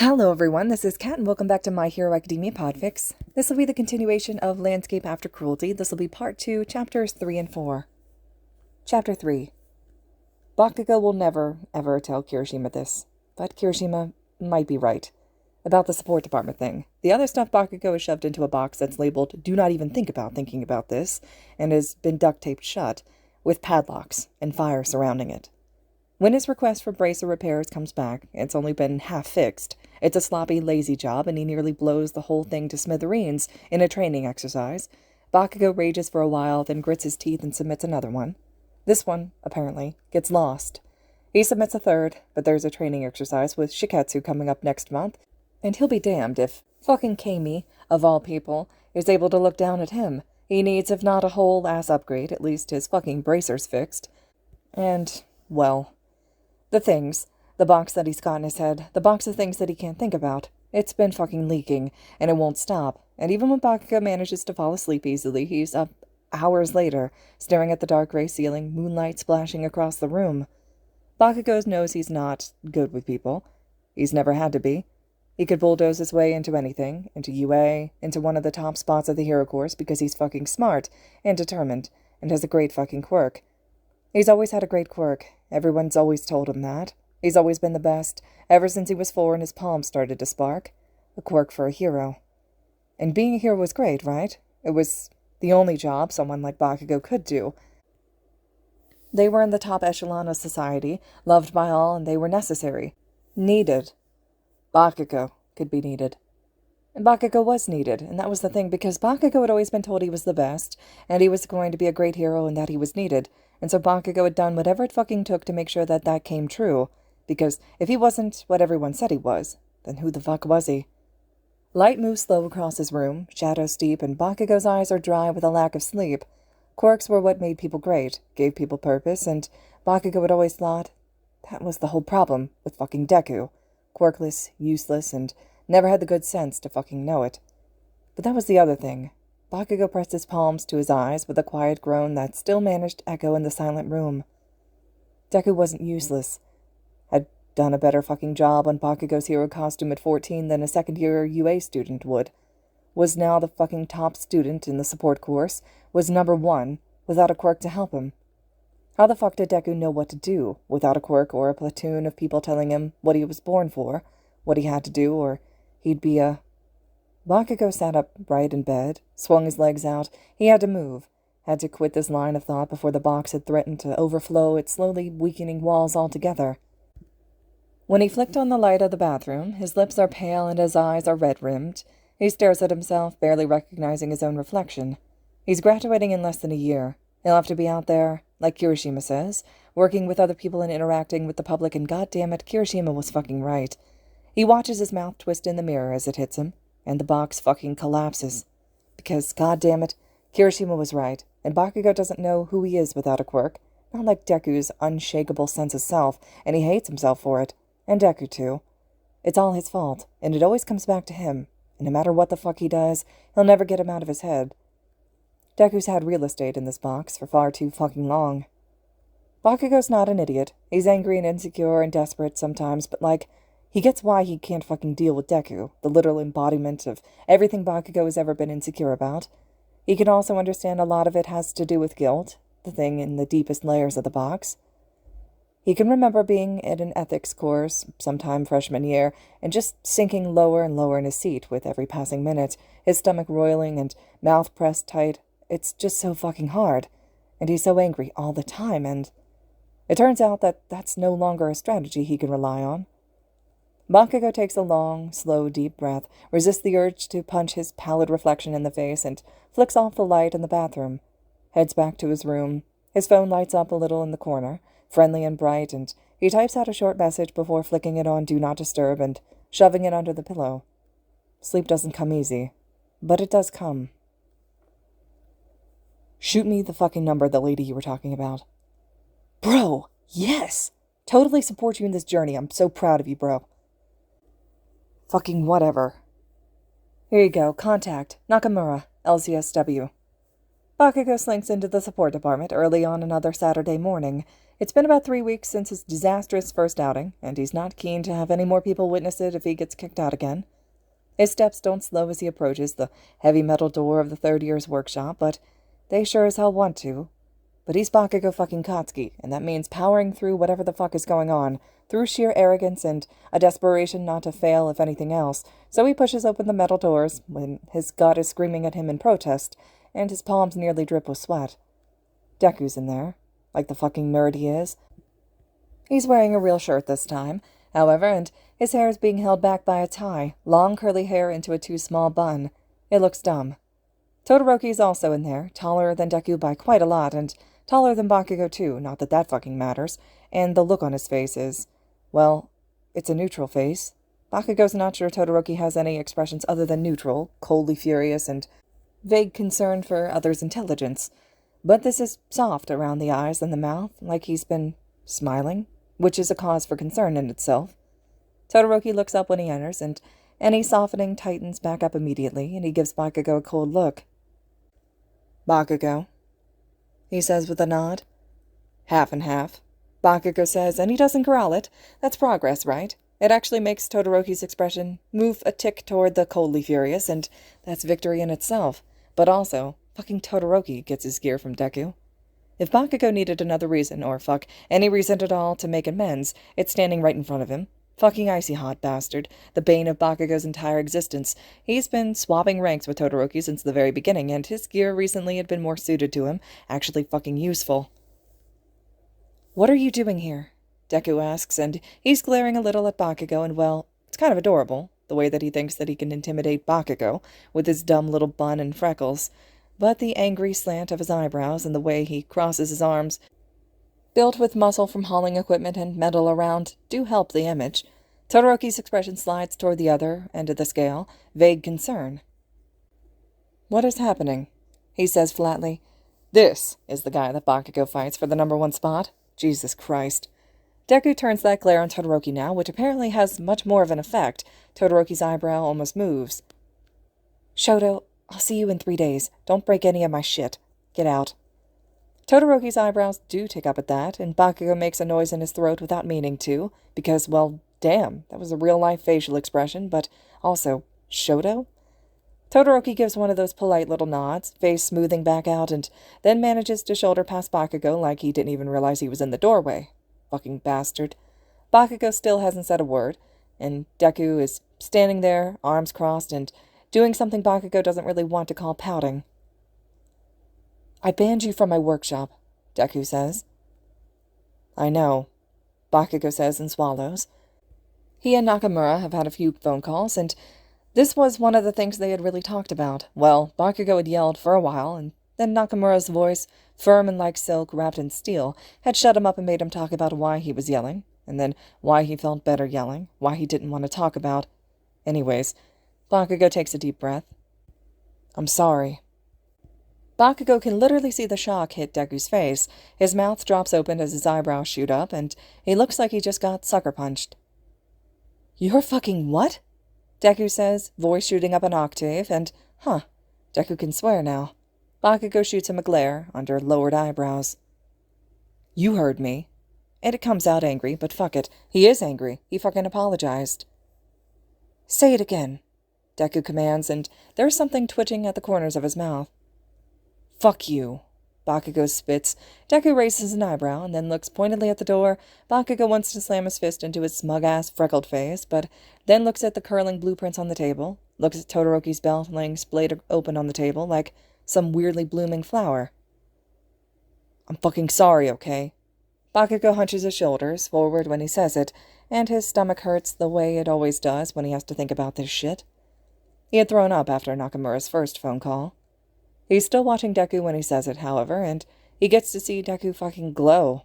Hello everyone, this is Kat and welcome back to My Hero Academia Podfics. This will be the continuation of Landscape After Cruelty. This will be part 2, chapters 3 and 4. Chapter 3. Bakugo will never, ever tell Kirishima this, but Kirishima might be right about the support department thing. The other stuff Bakugo is shoved into a box that's labeled, "Do not even think about thinking about this," and has been duct taped shut, with padlocks and fire surrounding it. When his request for bracer repairs comes back, it's only been half fixed. It's a sloppy, lazy job, and he nearly blows the whole thing to smithereens in a training exercise. Bakugo rages for a while, then grits his teeth and submits another one. This one, apparently, gets lost. He submits a third, but there's a training exercise with Shiketsu coming up next month, and he'll be damned if fucking Kami, of all people, is able to look down at him. He needs, if not a whole ass upgrade, at least his fucking bracers fixed. And, well, the box that he's got in his head, the box of things that he can't think about, it's been fucking leaking, and it won't stop. And even when Bakugo manages to fall asleep easily, he's up hours later, staring at the dark gray ceiling, moonlight splashing across the room. Bakugo knows he's not good with people. He's never had to be. He could bulldoze his way into anything, into UA, into one of the top spots of the hero course because he's fucking smart and determined, and has a great fucking quirk. He's always had a great quirk. Everyone's always told him that. He's always been the best, ever since he was 4 and his palms started to spark. A quirk for a hero. And being a hero was great, right? It was the only job someone like Bakugo could do. They were in the top echelon of society, loved by all, and they were necessary. Needed. Bakugo could be needed. And Bakugo was needed, and that was the thing, because Bakugo had always been told he was the best, and he was going to be a great hero and that he was needed. And so Bakugo had done whatever it fucking took to make sure that that came true. Because if he wasn't what everyone said he was, then who the fuck was he? Light moves slow across his room, shadows deep, and Bakugo's eyes are dry with a lack of sleep. Quirks were what made people great, gave people purpose, and Bakugo had always thought that was the whole problem with fucking Deku. Quirkless, useless, and never had the good sense to fucking know it. But that was the other thing. Bakugo pressed his palms to his eyes with a quiet groan that still managed to echo in the silent room. Deku wasn't useless. Had done a better fucking job on Bakugo's hero costume at 14 than a second-year UA student would. Was now the fucking top student in the support course, was number 1, without a quirk to help him. How the fuck did Deku know what to do, without a quirk or a platoon of people telling him what he was born for, what he had to do, or he'd be a... Bakugo sat upright in bed, swung his legs out. He had to move, had to quit this line of thought before the box had threatened to overflow its slowly weakening walls altogether. When he flicked on the light of the bathroom, his lips are pale and his eyes are red-rimmed. He stares at himself, barely recognizing his own reflection. He's graduating in less than a year. He'll have to be out there, like Kirishima says, working with other people and interacting with the public, and goddammit, Kirishima was fucking right. He watches his mouth twist in the mirror as it hits him, and the box fucking collapses. Because, goddammit, Kirishima was right, and Bakugo doesn't know who he is without a quirk, not like Deku's unshakable sense of self, and he hates himself for it. And Deku, too. It's all his fault, and it always comes back to him, and no matter what the fuck he does, he'll never get him out of his head. Deku's had real estate in this box for far too fucking long. Bakugo's not an idiot. He's angry and insecure and desperate sometimes, but he gets why he can't fucking deal with Deku, the literal embodiment of everything Bakugo has ever been insecure about. He can also understand a lot of it has to do with guilt, the thing in the deepest layers of the box. He can remember being at an ethics course sometime freshman year and just sinking lower and lower in his seat with every passing minute, his stomach roiling and mouth pressed tight. It's just so fucking hard, and he's so angry all the time, and it turns out that that's no longer a strategy he can rely on. Bakugo takes a long, slow, deep breath, resists the urge to punch his pallid reflection in the face, and flicks off the light in the bathroom, heads back to his room. His phone lights up a little in the corner, friendly and bright, and he types out a short message before flicking it on Do Not Disturb and shoving it under the pillow. Sleep doesn't come easy, but it does come. Shoot me the fucking number, the lady you were talking about. Bro, yes! Totally support you in this journey. I'm so proud of you, bro. Fucking whatever. Here you go. Contact. Nakamura. LCSW. Bakugo slinks into the support department early on another Saturday morning. It's been about 3 weeks since his disastrous first outing, and he's not keen to have any more people witness it if he gets kicked out again. His steps don't slow as he approaches the heavy metal door of the third year's workshop, but they sure as hell want to. But he's Bakugo fucking Katsuki, and that means powering through whatever the fuck is going on, through sheer arrogance and a desperation not to fail if anything else, so he pushes open the metal doors when his gut is screaming at him in protest, and his palms nearly drip with sweat. Deku's in there, like the fucking nerd he is. He's wearing a real shirt this time, however, and his hair is being held back by a tie, long curly hair into a too small bun. It looks dumb. Todoroki's also in there, taller than Deku by quite a lot, and taller than Bakugo too, not that that fucking matters, and the look on his face is, well, it's a neutral face. Bakugo's not sure Todoroki has any expressions other than neutral, coldly furious, and vague concern for others' intelligence. But this is soft around the eyes and the mouth, like he's been smiling, which is a cause for concern in itself. Todoroki looks up when he enters, and any softening tightens back up immediately, and he gives Bakugo a cold look. "Bakugo," he says with a nod. "Half and half," Bakugo says, and he doesn't growl it. That's progress, right? It actually makes Todoroki's expression move a tick toward the coldly furious, and that's victory in itself. But also, fucking Todoroki gets his gear from Deku. If Bakugo needed another reason, or fuck, any reason at all to make amends, it's standing right in front of him. Fucking icy hot bastard, the bane of Bakugo's entire existence. He's been swapping ranks with Todoroki since the very beginning, and his gear recently had been more suited to him, actually fucking useful. "What are you doing here?" Deku asks, and he's glaring a little at Bakugo, and well, it's kind of adorable, the way that he thinks that he can intimidate Bakugo, with his dumb little bun and freckles. But the angry slant of his eyebrows and the way he crosses his arms, built with muscle from hauling equipment and metal around, do help the image. Todoroki's expression slides toward the other end of the scale, vague concern. "What is happening?" he says flatly. "This is the guy that Bakugo fights for the #1 spot. Jesus Christ." Deku turns that glare on Todoroki now, which apparently has much more of an effect. Todoroki's eyebrow almost moves. "Shoto, I'll see you in 3 days. Don't break any of my shit. Get out." Todoroki's eyebrows do tick up at that, and Bakugo makes a noise in his throat without meaning to, because, well, damn, that was a real-life facial expression, but also, Shoto? Todoroki gives one of those polite little nods, face smoothing back out, and then manages to shoulder past Bakugo like he didn't even realize he was in the doorway. Fucking bastard. Bakugo still hasn't said a word, and Deku is standing there, arms crossed, and doing something Bakugo doesn't really want to call pouting. "I banned you from my workshop," Deku says. "I know," Bakugo says and swallows. He and Nakamura have had a few phone calls, and this was one of the things they had really talked about. Well, Bakugo had yelled for a while, and then Nakamura's voice, firm and like silk wrapped in steel, had shut him up and made him talk about why he was yelling, and then why he felt better yelling, why he didn't want to talk about. Anyways, Bakugo takes a deep breath. "I'm sorry." Bakugo can literally see the shock hit Deku's face. His mouth drops open as his eyebrows shoot up, and he looks like he just got sucker punched. "You're fucking what?" Deku says, voice shooting up an octave, and, Deku can swear now. Bakugo shoots him a glare, under lowered eyebrows. "You heard me." And it comes out angry, but fuck it. He is angry. He fucking apologized. "Say it again," Deku commands, and there's something twitching at the corners of his mouth. "Fuck you," Bakugo spits. Deku raises an eyebrow, and then looks pointedly at the door. Bakugo wants to slam his fist into his smug-ass, freckled face, but then looks at the curling blueprints on the table, looks at Todoroki's belt laying splayed open on the table, like some weirdly blooming flower. "I'm fucking sorry, okay?" Bakugo hunches his shoulders forward when he says it, and his stomach hurts the way it always does when he has to think about this shit. He had thrown up after Nakamura's first phone call. He's still watching Deku when he says it, however, and he gets to see Deku fucking glow.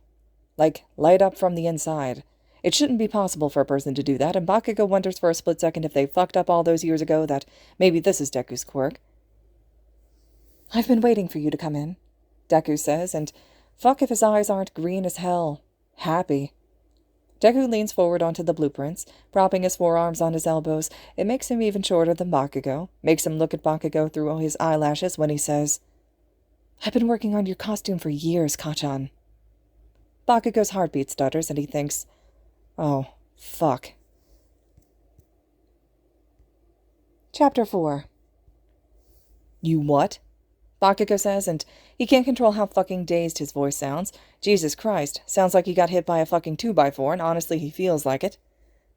Like, light up from the inside. It shouldn't be possible for a person to do that, and Bakugo wonders for a split second if they fucked up all those years ago that maybe this is Deku's quirk. "I've been waiting for you to come in," Deku says, and fuck if his eyes aren't green as hell. Happy. Deku leans forward onto the blueprints, propping his forearms on his elbows. It makes him even shorter than Bakugo, makes him look at Bakugo through his eyelashes when he says, I've been working on your costume for years, Kachan. Bakugo's heartbeat stutters and he thinks, oh, fuck. Chapter 4. You what? Bakugo says, and he can't control how fucking dazed his voice sounds. Jesus Christ, sounds like he got hit by a fucking 2x4, and honestly he feels like it.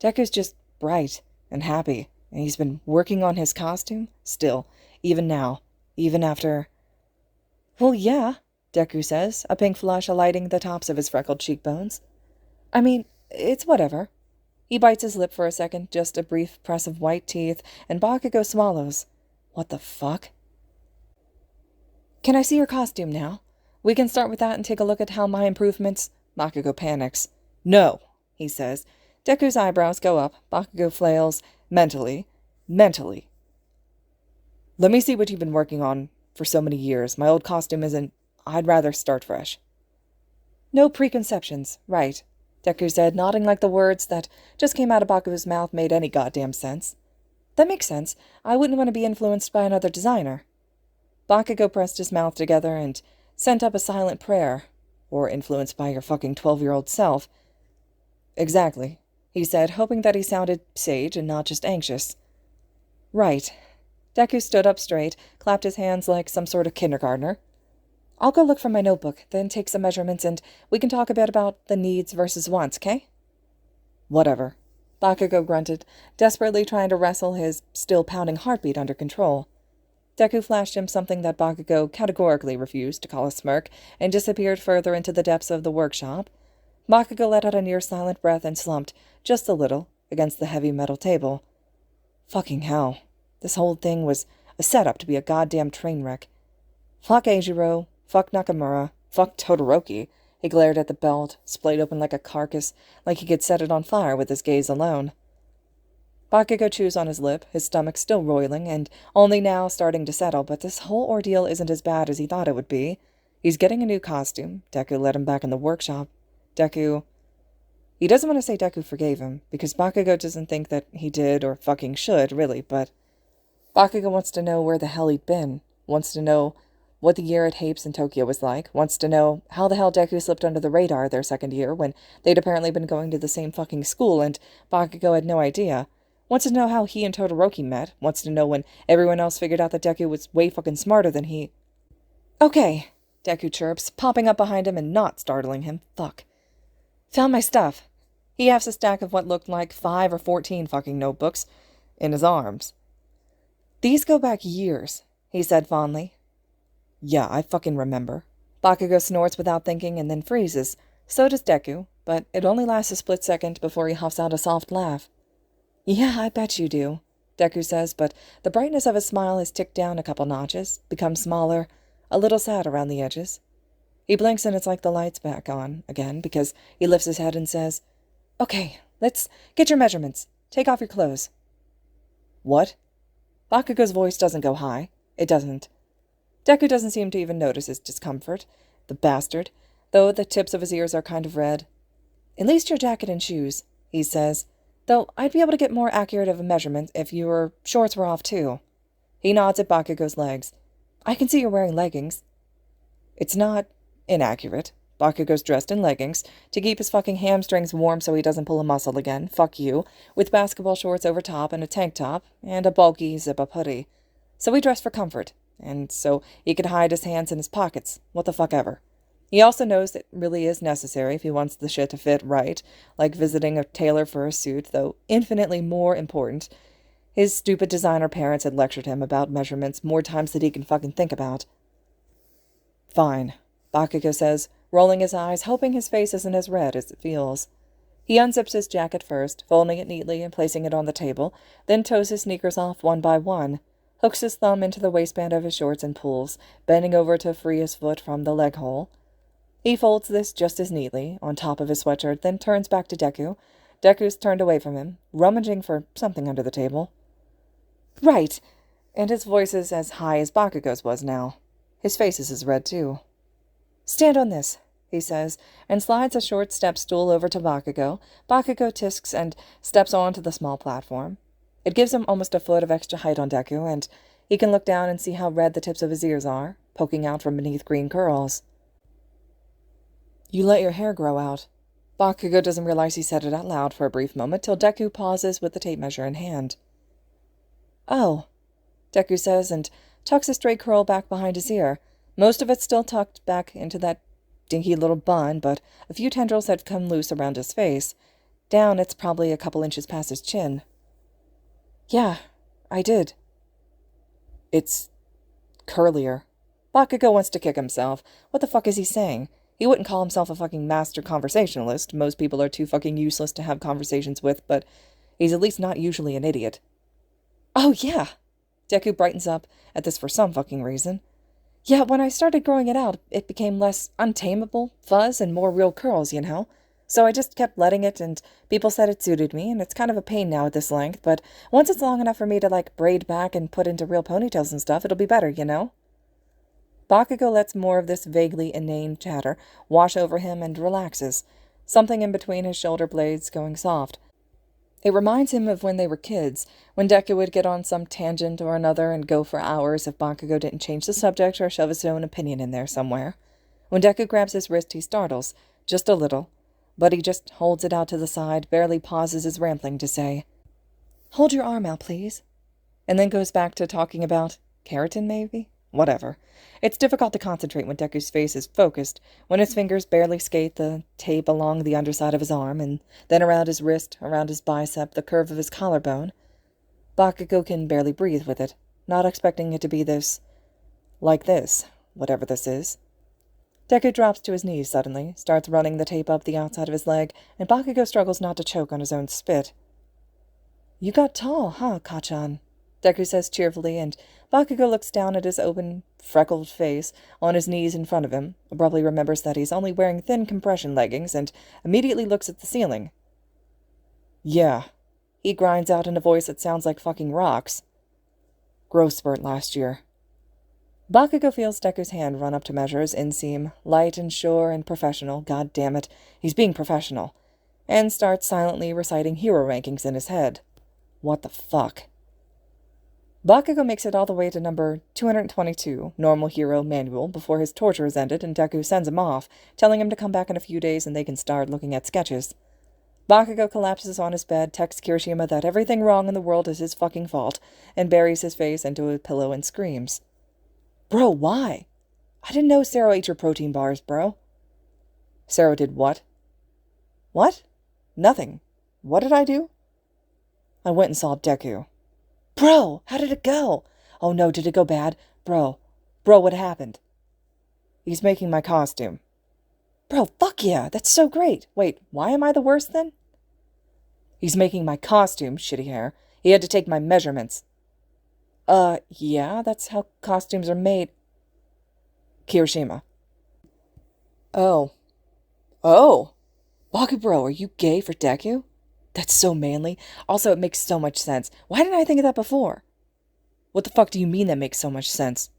Deku's just bright and happy, and he's been working on his costume? Still, even now, even after... Well, yeah, Deku says, a pink flush alighting the tops of his freckled cheekbones. I mean, it's whatever. He bites his lip for a second, just a brief press of white teeth, and Bakugo swallows. What the fuck? Can I see your costume now? We can start with that and take a look at how my improvements... Bakugo panics. No, he says. Deku's eyebrows go up. Bakugo flails. Mentally. Let me see what you've been working on for so many years. My old costume isn't... I'd rather start fresh. No preconceptions, right, Deku said, nodding like the words that just came out of Bakugo's mouth made any goddamn sense. That makes sense. I wouldn't want to be influenced by another designer. Bakugo pressed his mouth together and sent up a silent prayer. Or influenced by your fucking 12-year-old self. Exactly, he said, hoping that he sounded sage and not just anxious. Right. Deku stood up straight, clapped his hands like some sort of kindergartner. I'll go look for my notebook, then take some measurements, and we can talk a bit about the needs versus wants, 'kay? Whatever. Bakugo grunted, desperately trying to wrestle his still-pounding heartbeat under control. Deku flashed him something that Bakugo categorically refused to call a smirk, and disappeared further into the depths of the workshop. Bakugo let out a near-silent breath and slumped, just a little, against the heavy metal table. Fucking hell. This whole thing was a setup to be a goddamn train wreck. Fuck Eijiro, fuck Nakamura, fuck Todoroki. He glared at the belt, splayed open like a carcass, like he could set it on fire with his gaze alone. Bakugo chews on his lip, his stomach still roiling, and only now starting to settle, but this whole ordeal isn't as bad as he thought it would be. He's getting a new costume. Deku let him back in the workshop. He doesn't want to say Deku forgave him, because Bakugo doesn't think that he did or fucking should, really, but... Bakugo wants to know where the hell he'd been, wants to know what the year at Hapes in Tokyo was like, wants to know how the hell Deku slipped under the radar their second year when they'd apparently been going to the same fucking school and Bakugo had no idea, wants to know how he and Todoroki met, wants to know when everyone else figured out that Deku was way fucking smarter than he... Okay, Deku chirps, popping up behind him and not startling him. Fuck. Found my stuff. He has a stack of what looked like 5 or 14 fucking notebooks in his arms. These go back years, he said fondly. Yeah, I fucking remember. Bakugo snorts without thinking and then freezes. So does Deku, but it only lasts a split second before he huffs out a soft laugh. Yeah, I bet you do, Deku says, but the brightness of his smile has ticked down a couple notches, become smaller, a little sad around the edges. He blinks and it's like the light's back on again, because he lifts his head and says, Okay, let's get your measurements. Take off your clothes. What? Bakugo's voice doesn't go high. It doesn't. Deku doesn't seem to even notice his discomfort. The bastard, though the tips of his ears are kind of red. At least your jacket and shoes, he says, though I'd be able to get more accurate of a measurement if your shorts were off too. He nods at Bakugo's legs. I can see you're wearing leggings. It's not inaccurate. Bakugo's dressed in leggings, to keep his fucking hamstrings warm so he doesn't pull a muscle again, fuck you, with basketball shorts over top and a tank top, and a bulky zip-up hoodie. So he dressed for comfort, and so he could hide his hands in his pockets, what the fuck ever. He also knows it really is necessary if he wants the shit to fit right, like visiting a tailor for a suit, though infinitely more important. His stupid designer parents had lectured him about measurements more times than he can fucking think about. Fine, Bakugo says, rolling his eyes, hoping his face isn't as red as it feels. He unzips his jacket first, folding it neatly and placing it on the table, then toes his sneakers off one by one, hooks his thumb into the waistband of his shorts and pulls, bending over to free his foot from the leg hole. He folds this just as neatly, on top of his sweatshirt, then turns back to Deku. Deku's turned away from him, rummaging for something under the table. Right, and his voice is as high as Bakugo's was now. His face is as red, too. Stand on this, he says, and slides a short step stool over to Bakugo. Bakugo tisks and steps onto the small platform. It gives him almost a foot of extra height on Deku, and He can look down and see how red the tips of his ears are, poking out from beneath green curls. You let your hair grow out. Bakugo doesn't realize he said it out loud for a brief moment till Deku pauses with the tape measure in hand. Oh, Deku says and tucks a straight curl back behind his ear. Most of it still tucked back into that dinky little bun, but a few tendrils had come loose around his face. Down, it's probably a couple inches past his chin. Yeah, I did. It's curlier. Bakugo wants to kick himself. What the fuck is he saying? He wouldn't call himself a fucking master conversationalist. Most people are too fucking useless to have conversations with, but he's at least not usually an idiot. Oh, yeah. Deku brightens up at this for some fucking reason. Yeah, when I started growing it out, it became less untamable fuzz and more real curls, you know? So I just kept letting it, and people said it suited me, and it's kind of a pain now at this length, but once it's long enough for me to, like, braid back and put into real ponytails and stuff, it'll be better, you know? Bakugo lets more of this vaguely inane chatter wash over him and relaxes, something in between his shoulder blades going soft. It reminds him of when they were kids, when Deku would get on some tangent or another and go for hours if Bakugo didn't change the subject or shove his own opinion in there somewhere. When Deku grabs his wrist, he startles, just a little, but he just holds it out to the side, barely pauses his rambling to say, "Hold your arm out, please," and then goes back to talking about keratin, maybe? Whatever. It's difficult to concentrate when Deku's face is focused, when his fingers barely skate the tape along the underside of his arm, and then around his wrist, around his bicep, the curve of his collarbone. Bakugo can barely breathe with it, not expecting it to be this. Like this, whatever this is. Deku drops to his knees suddenly, starts running the tape up the outside of his leg, and Bakugo struggles not to choke on his own spit. You got tall, huh, Kachan? Deku says cheerfully, and Bakugo looks down at his open, freckled face on his knees in front of him, abruptly remembers that he's only wearing thin compression leggings, and immediately looks at the ceiling. Yeah, he grinds out in a voice that sounds like fucking rocks. Growth spurt last year. Bakugo feels Deku's hand run up to measure his inseam, light and sure and professional, god damn it, he's being professional, and starts silently reciting hero rankings in his head. What the fuck? Bakugo makes it all the way to number 222, Normal Hero Manual, before his torture is ended and Deku sends him off, telling him to come back in a few days and they can start looking at sketches. Bakugo collapses on his bed, texts Kirishima that everything wrong in the world is his fucking fault, and buries his face into a pillow and screams. Bro, why? I didn't know Sero ate your protein bars, bro. Sero did what? What? Nothing. What did I do? I went and saw Deku. Bro, how did it go? Oh no, did it go bad? Bro, what happened? He's making my costume. Bro, fuck yeah, that's so great. Wait, why am I the worst then? He's making my costume, shitty hair. He had to take my measurements. Yeah, that's how costumes are made. Kirishima. Oh. Baku bro, are you gay for Deku? That's so manly. Also, it makes so much sense. Why didn't I think of that before? What the fuck do you mean that makes so much sense?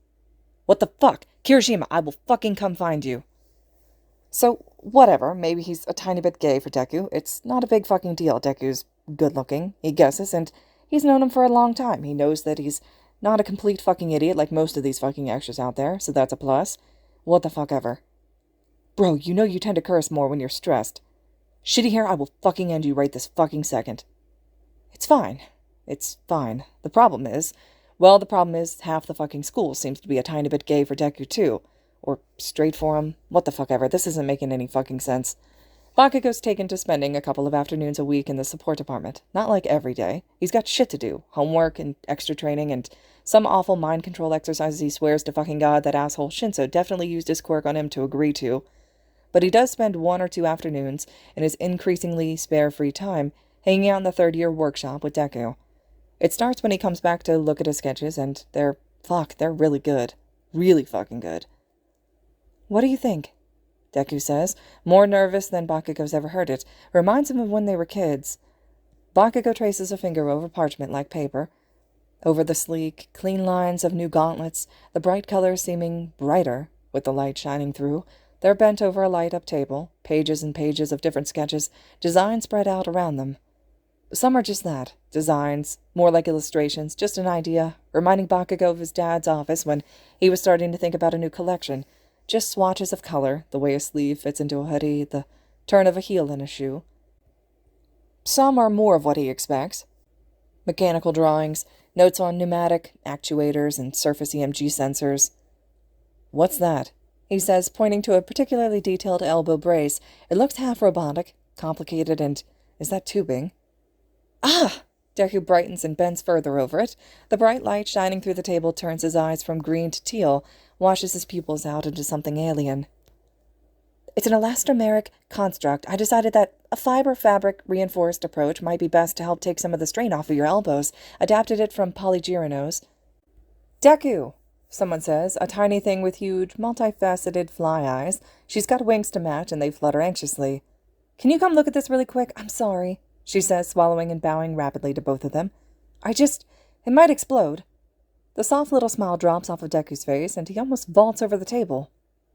What the fuck? Kirishima, I will fucking come find you. So, whatever, maybe he's a tiny bit gay for Deku. It's not a big fucking deal. Deku's good-looking, he guesses, and he's known him for a long time. He knows that he's not a complete fucking idiot like most of these fucking extras out there, so that's a plus. What the fuck ever. Bro, you know you tend to curse more when you're stressed. Shitty hair, I will fucking end you right this fucking second. It's fine. The problem is half the fucking school seems to be a tiny bit gay for Deku too. Or straight for him. What the fuck ever. This isn't making any fucking sense. Bakugo's taken to spending a couple of afternoons a week in the support department. Not like every day. He's got shit to do. Homework and extra training and some awful mind control exercises he swears to fucking God that asshole Shinso definitely used his quirk on him to agree to. But he does spend 1 or 2 afternoons in his increasingly spare free time hanging out in the third-year workshop with Deku. It starts when he comes back to look at his sketches, and they're really good. Really fucking good. What do you think? Deku says, more nervous than Bakugo's ever heard it. Reminds him of when they were kids. Bakugo traces a finger over parchment-like paper, over the sleek, clean lines of new gauntlets, the bright colors seeming brighter, with the light shining through. They're bent over a light-up table, pages and pages of different sketches, designs spread out around them. Some are just that, designs, more like illustrations, just an idea, reminding Bakugo of his dad's office when he was starting to think about a new collection. Just swatches of color, the way a sleeve fits into a hoodie, the turn of a heel in a shoe. Some are more of what he expects. Mechanical drawings, notes on pneumatic, actuators, and surface EMG sensors. "What's that?" he says, pointing to a particularly detailed elbow brace. It looks half robotic, complicated, and is that tubing? Ah! Deku brightens and bends further over it. The bright light shining through the table turns his eyes from green to teal, washes his pupils out into something alien. "It's an elastomeric construct. I decided that a fiber fabric reinforced approach might be best to help take some of the strain off of your elbows. Adapted it from polygyrinoes." "Deku!" someone says, a tiny thing with huge, multifaceted fly eyes. She's got wings to match, and they flutter anxiously. "Can you come look at this really quick? I'm sorry," she says, swallowing and bowing rapidly to both of them. It might explode." The soft little smile drops off of Deku's face, and he almost vaults over the table.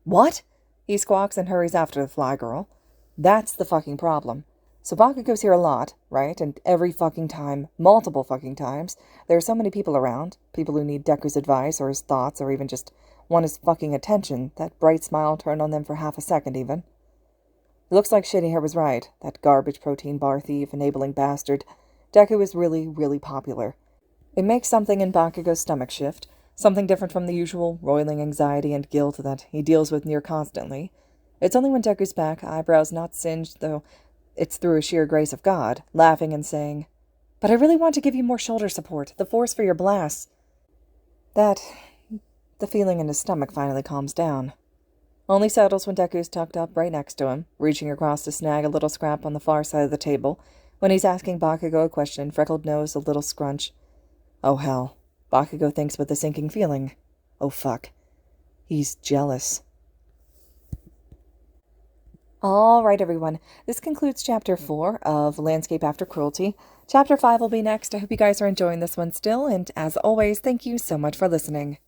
"What?" he squawks and hurries after the fly girl. That's the fucking problem. So Bakugo's here a lot, right? And every fucking time, multiple fucking times, there are so many people around, people who need Deku's advice or his thoughts or even just want his fucking attention. That bright smile turned on them for half a second even. It looks like Shitty Hair was right. That garbage protein bar thief, enabling bastard. Deku is really, really popular. It makes something in Bakugo's stomach shift, something different from the usual roiling anxiety and guilt that he deals with near constantly. It's only when Deku's back, eyebrows not singed, though it's through a sheer grace of God, laughing and saying, "But I really want to give you more shoulder support, the force for your blasts." The feeling in his stomach finally calms down. Only settles when Deku's tucked up right next to him, reaching across to snag a little scrap on the far side of the table. When he's asking Bakugo a question, freckled nose a little scrunch. Oh hell, Bakugo thinks with a sinking feeling. Oh fuck. He's jealous. All right, everyone. This concludes Chapter 4 of Landscape After Cruelty. Chapter 5 will be next. I hope you guys are enjoying this one still, and as always, thank you so much for listening.